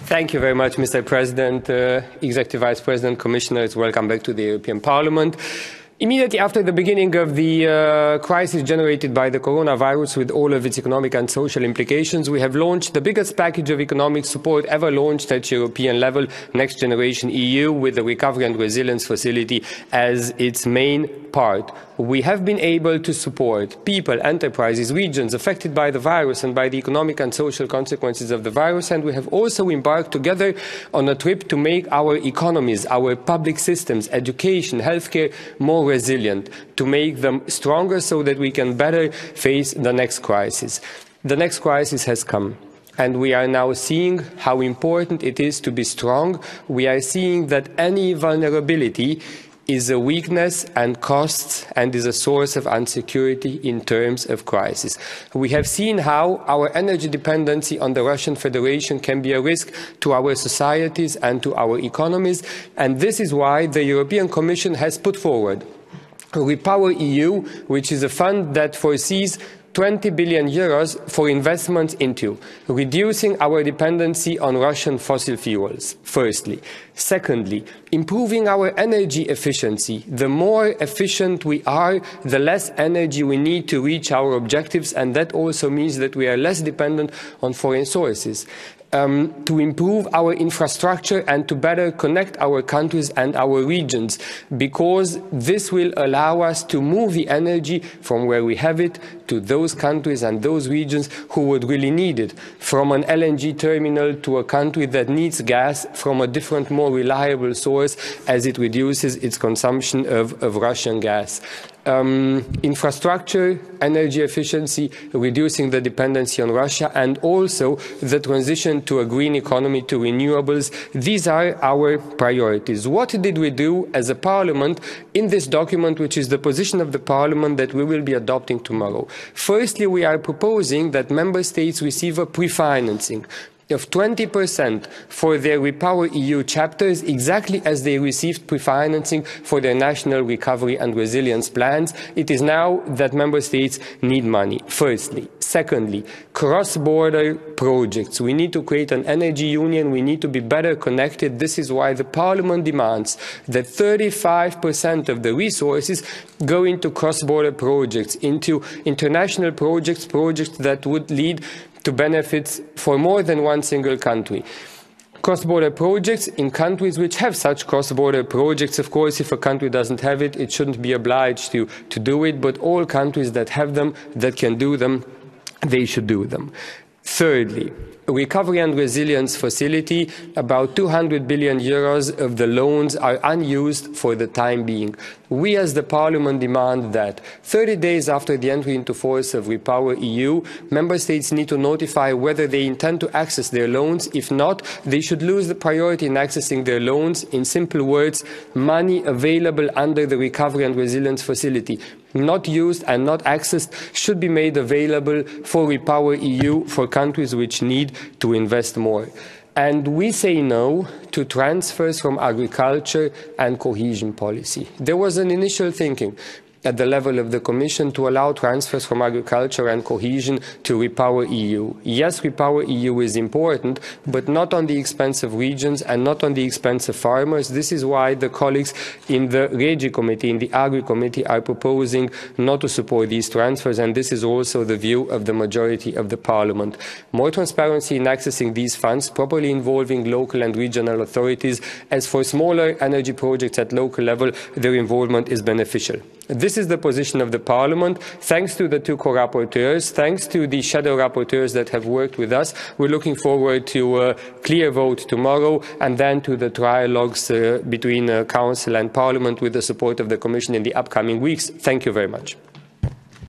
Thank you very much, Mr. President, Executive Vice President, Commissioners. Welcome back to the European Parliament. Immediately after the beginning of the crisis generated by the coronavirus with all of its economic and social implications, we have launched the biggest package of economic support ever launched at European level, Next Generation EU, with the Recovery and Resilience Facility as its main part. We have been able to support people, enterprises, regions affected by the virus and by the economic and social consequences of the virus, and we have also embarked together on a trip to make our economies, our public systems, education, healthcare more resilient, to make them stronger so that we can better face the next crisis. The next crisis has come, and we are now seeing how important it is to be strong. We are seeing that any vulnerability is a weakness and costs and is a source of insecurity in terms of crisis. We have seen how our energy dependency on the Russian Federation can be a risk to our societies and to our economies, and this is why the European Commission has put forward REPowerEU, which is a fund that foresees 20 billion euros for investments into reducing our dependency on Russian fossil fuels, firstly. Secondly, improving our energy efficiency. The more efficient we are, the less energy we need to reach our objectives, and that also means that we are less dependent on foreign sources. To improve our infrastructure and to better connect our countries and our regions, because this will allow us to move the energy from where we have it to those countries and those regions who would really need it, from an LNG terminal to a country that needs gas from a different, more reliable source as it reduces its consumption of Russian gas. Infrastructure, energy efficiency, reducing the dependency on Russia, and also the transition to a green economy, to renewables. These are our priorities. What did we do as a Parliament in this document, which is the position of the Parliament that we will be adopting tomorrow? Firstly, we are proposing that Member States receive a pre-financing of 20% for their REPowerEU chapters, exactly as they received pre-financing for their national recovery and resilience plans. It is now that member states need money, firstly. Secondly, cross-border projects. We need to create an energy union. We need to be better connected. This is why the Parliament demands that 35% of the resources go into cross-border projects, into international projects, projects that would lead to benefits for more than one single country. Cross-border projects in countries which have such cross-border projects. Of course, if a country doesn't have it, it shouldn't be obliged to do it, but all countries that have them, that can do them, they should do them. Thirdly, Recovery and Resilience Facility, about 200 billion euros of the loans are unused for the time being. We as the Parliament demand that 30 days after the entry into force of REPowerEU, Member States need to notify whether they intend to access their loans. If not, they should lose the priority in accessing their loans. In simple words, money available under the Recovery and Resilience Facility, not used and not accessed, should be made available for REPowerEU for countries which need to invest more. And we say no to transfers from agriculture and cohesion policy. There was an initial thinking at the level of the Commission to allow transfers from agriculture and cohesion to REPowerEU. Yes, REPowerEU is important, but not on the expense of regions and not on the expense of farmers. This is why the colleagues in the Regi Committee, in the Agri Committee, are proposing not to support these transfers, and this is also the view of the majority of the Parliament. More transparency in accessing these funds, properly involving local and regional authorities, as for smaller energy projects at local level, their involvement is beneficial. This is the position of the Parliament. Thanks to the two co-rapporteurs, thanks to the shadow rapporteurs that have worked with us. We're looking forward to a clear vote tomorrow, and then to the trialogues between Council and Parliament with the support of the Commission in the upcoming weeks. Thank you very much.